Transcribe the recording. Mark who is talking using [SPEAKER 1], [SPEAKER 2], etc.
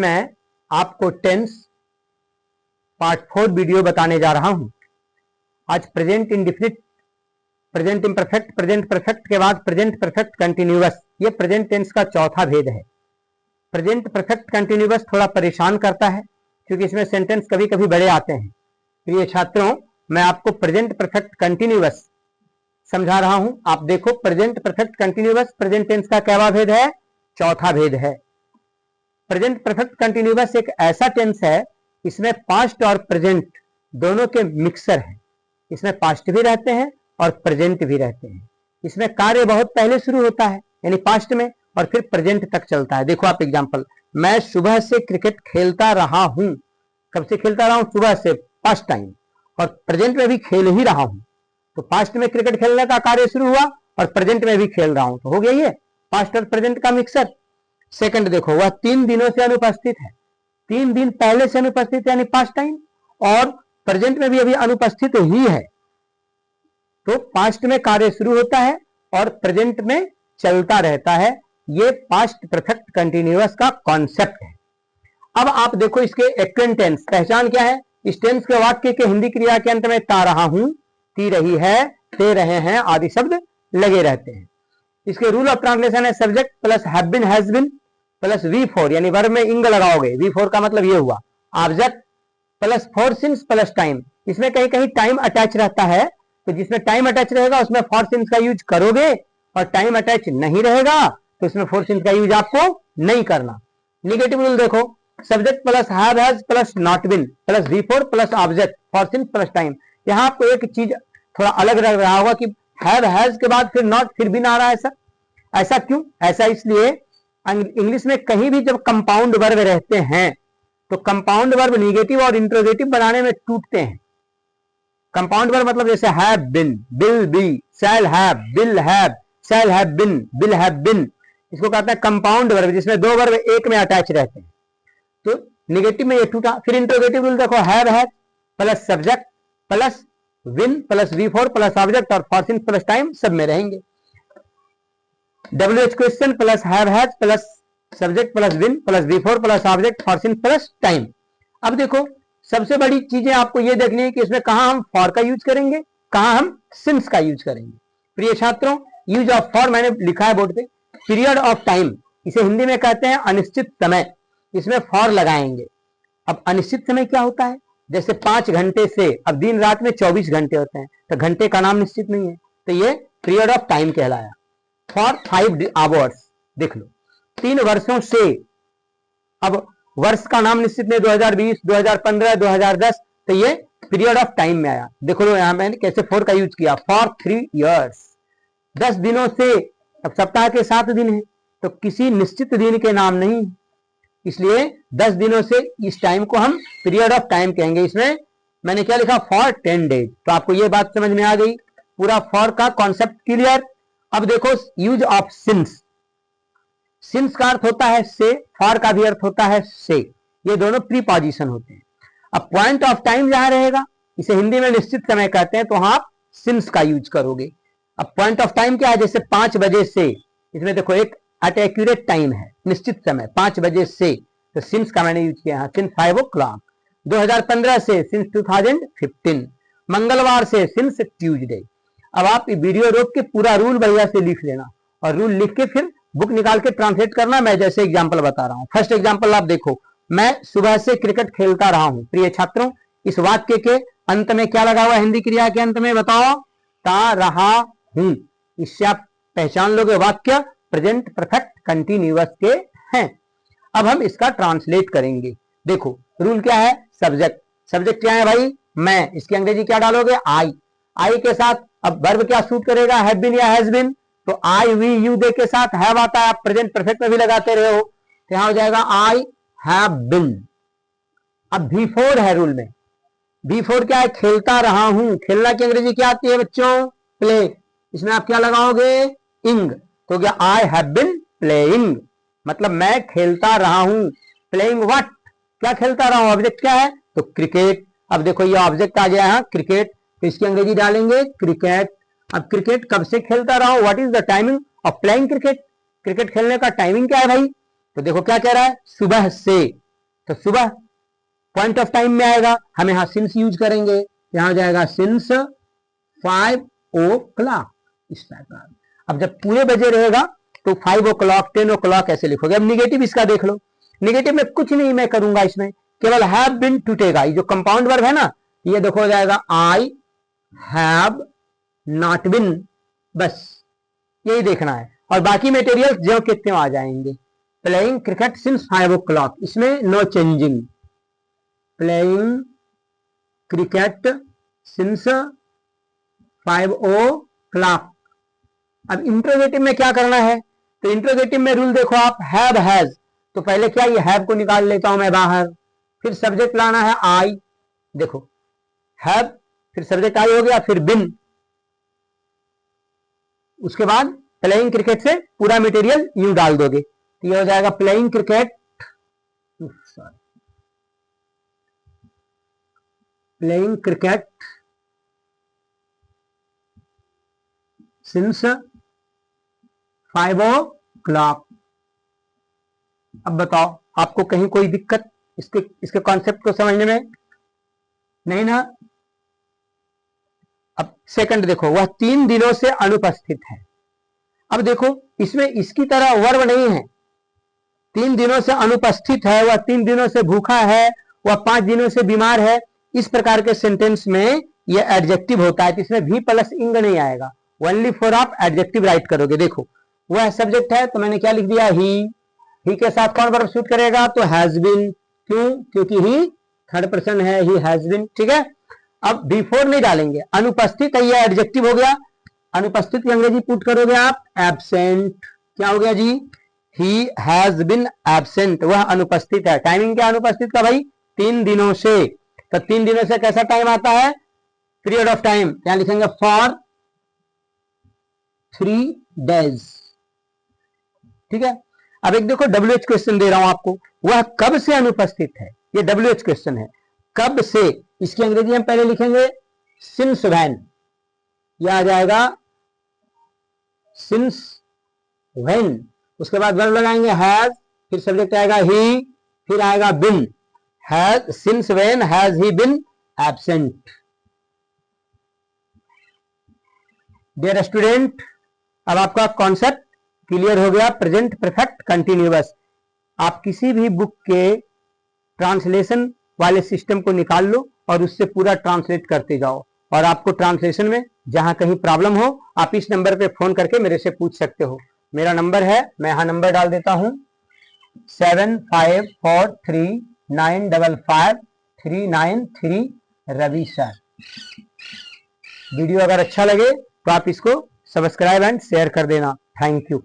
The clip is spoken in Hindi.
[SPEAKER 1] मैं आपको टेंस पार्ट 4 वीडियो बताने जा रहा हूं। आज present indefinite, present imperfect, present perfect के बाद प्रेजेंट परफेक्ट कंटिन्यूअस, ये प्रेजेंट टेंस का चौथा भेद है। प्रेजेंट परफेक्ट कंटिन्यूअस थोड़ा परेशान करता है क्योंकि इसमें सेंटेंस कभी कभी बड़े आते हैं। प्रिय छात्रों, मैं आपको प्रेजेंट परफेक्ट कंटिन्यूअस समझा रहा हूं। आप देखो, present perfect continuous present tense का क्या भेद है? चौथा भेद है। प्रेजेंट परफेक्ट कंटिन्यूअस एक ऐसा टेंस है, इसमें पास्ट और प्रेजेंट दोनों के मिक्सर है। इसमें पास्ट भी रहते हैं और प्रेजेंट भी रहते हैं। इसमें कार्य बहुत पहले शुरू होता है यानी पास्ट में, और फिर प्रेजेंट तक चलता है। देखो आप एग्जांपल, मैं सुबह से क्रिकेट खेलता रहा हूं। कब से खेलता रहा हूं? सुबह से, पास्ट टाइम। और प्रेजेंट में भी खेल ही रहा हूं, तो पास्ट में क्रिकेट खेलने का कार्य शुरू हुआ और प्रेजेंट में भी खेल रहा हूं, तो हो गया ये पास्ट और प्रेजेंट का मिक्सर। सेकंड देखो, वह 3 दिनों से अनुपस्थित है। 3 दिन पहले से अनुपस्थित है यानी पास्ट टाइम, और प्रेजेंट में भी अभी अनुपस्थित ही है। तो पास्ट में कार्य शुरू होता है और प्रेजेंट में चलता रहता है। ये पास्ट परफेक्ट कंटिन्यूअस का कॉन्सेप्ट है। अब आप देखो इसके एक्वेंट टेंस, पहचान क्या है? इस टेंस के वाक्य के हिंदी क्रिया के अंत में ता रहा हूं, ती रही है, ते रहे हैं आदि शब्द लगे रहते हैं। इसके रूल ऑफ ट्रांसलेशन है subject plus have been, has been plus V4 यानी वर्ब में इंग लगाओगे। V4 का मतलब ये हुआ object plus for since plus time. इसमें कहीं कहीं टाइम अटैच रहता है, तो जिसमें टाइम अटैच रहेगा उसमें फॉर सिंस का यूज करोगे, और टाइम अटैच नहीं रहेगा तो इसमें फॉर सिंस का यूज आपको नहीं करना। निगेटिव रूल देखो, subject plus have has plus not been plus V4 plus object for since plus time. यहां आपको एक चीज थोड़ा अलग लग रहा होगा कि हैव हैज के बाद फिर नॉट फिर बीन आ रहा है। ऐसा क्यों? ऐसा इसलिए इंग्लिश में कहीं भी जब कंपाउंड वर्ब रहते हैं तो कंपाउंड वर्ब निगेटिव और इंट्रोगेटिव बनाने में टूटते हैं। कंपाउंड वर्ब मतलब जैसे have been, will be, shall have, will have, shall have been, will have been, इसको कहते हैं कंपाउंड वर्ब, जिसमें 2 वर्ब एक में अटैच रहते हैं। तो निगेटिव में ये टूटा। फिर इंट्रोगेटिव रूल देखो, have has plus subject plus win plus V4 plus object और फॉर सिंस प्लस टाइम सब में रहेंगे। WH question plus have has plus subject plus win plus V4 plus object for since plus time. अब देखो, सबसे बड़ी चीजें आपको ये देखनी है कि इसमें कहां हम फॉर का यूज करेंगे, कहां हम सिंस का यूज करेंगे। प्रिय छात्रों, यूज ऑफ फॉर मैंने लिखा है बोर्ड पे, पीरियड ऑफ टाइम, इसे हिंदी में कहते हैं अनिश्चित समय, इसमें फॉर लगाएंगे। अब अनिश्चित समय क्या होता है? जैसे 5 घंटे से, अब दिन रात में 24 घंटे होते हैं, तो घंटे का नाम निश्चित नहीं है, तो ये पीरियड ऑफ टाइम कहलाया। फॉर 5 आवर्स, देख लो 3 वर्षों से, अब वर्ष का नाम निश्चित नहीं, 2020, 2015, 2010, तो ये पीरियड ऑफ टाइम में आया। देखो लो यहां मैंने कैसे फॉर का यूज किया, फॉर 3 इयर्स। 10 दिनों से, अब सप्ताह के 7 दिन है तो किसी निश्चित दिन के नाम नहीं, इसलिए 10 दिनों से इस टाइम को हम पीरियड ऑफ टाइम कहेंगे। इसमें मैंने क्या लिखा, फॉर 10 डेज। तो आपको ये बात समझ में आ गई, पूरा फॉर का कॉन्सेप्ट क्लियर। अब देखो यूज ऑफ सिंस, सिंस का अर्थ होता है से, फॉर का भी अर्थ होता है से, ये दोनों प्रीपोजिशन होते हैं। अब पॉइंट ऑफ टाइम जहां रहेगा, इसे हिंदी में निश्चित समय कहते हैं, तो आप सिंस का यूज करोगे। अब पॉइंट ऑफ टाइम क्या है? जैसे 5 बजे से, इसमें देखो एक एट एक्यूरेट टाइम है, निश्चित समय 5 बजे से, तो सिंस का मैंने यूज किया है, सिंस 5 o'clock। 2015 से, सिंस 2015। मंगलवार से, सिंस ट्यूजडे। अब आप वीडियो रोक के पूरा रूल बढ़िया से लिख लेना, और रूल लिख के फिर बुक निकाल के ट्रांसलेट करना। मैं जैसे एग्जांपल बता रहा हूं, फर्स्ट एग्जांपल आप देखो, मैं सुबह से क्रिकेट खेलता रहा हूं। प्रिय छात्रों, इस वाक्य के अंत में क्या लगा हुआ है? हिंदी क्रिया के अंत में बताओ, ता रहा हूं। इससे आप पहचान लोगे वाक्य प्रेजेंट परफेक्ट कंटिन्यूअस के हैं। अब हम इसका ट्रांसलेट करेंगे। देखो रूल क्या है? सब्जेक्ट, सब्जेक्ट क्या है भाई? मैं, इसकी अंग्रेजी क्या डालोगे? आई। आई के साथ अब वर्ब क्या सूट करेगा? हैव बीन या हैज बीन, तो आई वी यू दे के साथ हैव आता है, आप प्रेजेंट परफेक्ट में भी लगाते रहे हो, तो यहां हो जाएगा आई हैव बीन। अब V4 है रूल में, V4 क्या है? खेलता रहा हूं। खेलना की अंग्रेजी क्या आती है बच्चों? प्ले। इसमें आप क्या लगाओगे? इंग, तो क्या आई हैव बीन प्लेइंग, मतलब मैं खेलता रहा हूं। Playing what? क्या खेलता रहा हूं? ऑब्जेक्ट क्या है? तो क्रिकेट। अब देखो ये ऑब्जेक्ट आ गया है क्रिकेट, तो इसकी अंग्रेजी डालेंगे क्रिकेट। अब क्रिकेट कब से खेलता रहा हूं? What is the timing of playing cricket? Cricket खेलने का टाइमिंग क्या है भाई? तो देखो क्या कह रहा है? सुबह से, तो सुबह पॉइंट ऑफ टाइम में आएगा, हम यहां सिंस यूज करेंगे, यहां हो जाएगा सिंस 5 o'clock इस टाइप का। अब जब पूरे बजे रहेगा तो 5 o'clock 10 o'clock ऐसे लिखोगे। अब निगेटिव इसका देख लो, निगेटिव में कुछ नहीं मैं करूंगा, इसमें केवल हैव बिन टूटेगा, ये जो कंपाउंड वर्ब है ना, ये देखो हो जाएगा आई हैव नॉट बिन, बस यही देखना है, और बाकी मटेरियल जो कितने आ जाएंगे। प्लेइंग क्रिकेट सिंस 5 o'clock, इसमें no changing, playing cricket since 5 o'clock। अब इंट्रोगेटिव में क्या करना है, तो इंट्रोगेटिव में रूल देखो आप, हैव हैज, तो पहले क्या ये हैव को निकाल लेता हूं मैं बाहर, फिर सब्जेक्ट लाना है आई, देखो हैव फिर सब्जेक्ट आई हो गया, फिर बिन, उसके बाद प्लेइंग क्रिकेट से पूरा मटेरियल यूं डाल दोगे, तो ये हो जाएगा playing cricket, playing cricket since 5 o'clock। अब बताओ आपको कहीं कोई दिक्कत इसके कॉन्सेप्ट को समझने में? नहीं ना। अब सेकंड देखो, वह 3 दिनों से अनुपस्थित है। अब देखो इसमें इसकी तरह वर्ब नहीं है, 3 दिनों से अनुपस्थित है, वह 3 दिनों से भूखा है, वह 5 दिनों से बीमार है, इस प्रकार के सेंटेंस में यह एडजेक्टिव होता है, तो इसमें भी प्लस इंग नहीं आएगा, ओनली फॉर आप एडजेक्टिव राइट करोगे। देखो वह सब्जेक्ट है तो मैंने क्या लिख दिया, ही के साथ कौन वर्ब सूट करेगा, तो हैज बीन, क्यों, क्योंकि ही थर्ड पर्सन है, ही हैज बीन, ठीक है। अब बिफोर नहीं डालेंगे, अनुपस्थित है, यह एडजेक्टिव हो गया, अनुपस्थित की अंग्रेजी पुट करोगे आप एब्सेंट, क्या हो गया जी, ही हैज बीन एब्सेंट, वह अनुपस्थित है। टाइमिंग क्या अनुपस्थित का भाई, 3 दिनों से, तो 3 दिनों से कैसा टाइम आता है, पीरियड ऑफ टाइम, क्या लिखेंगे, फॉर 3 days, ठीक है। अब एक देखो WH क्वेश्चन दे रहा हूं आपको, वह कब से अनुपस्थित है, ये WH क्वेश्चन है, कब से, इसकी अंग्रेजी हम पहले लिखेंगे सिंस व्हेन, यह आ जाएगा सिंस व्हेन, उसके बाद वर्ब लगाएंगे हैज, फिर सब्जेक्ट आएगा ही, फिर आएगा been, has, since when has he been absent. Dear student, अब आपका कॉन्सेप्ट क्लियर हो गया, प्रेजेंट परफेक्ट कंटिन्यूअस। आप किसी भी बुक के ट्रांसलेशन वाले सिस्टम को निकाल लो और उससे पूरा ट्रांसलेट करते जाओ, और आपको ट्रांसलेशन में जहां कहीं प्रॉब्लम हो आप इस नंबर पे फोन करके मेरे से पूछ सकते हो। मेरा नंबर है, मैं यहां नंबर डाल देता हूं 7543955393 रवि सर। वीडियो अगर अच्छा लगे तो आप इसको सब्सक्राइब एंड शेयर कर देना। Thank you.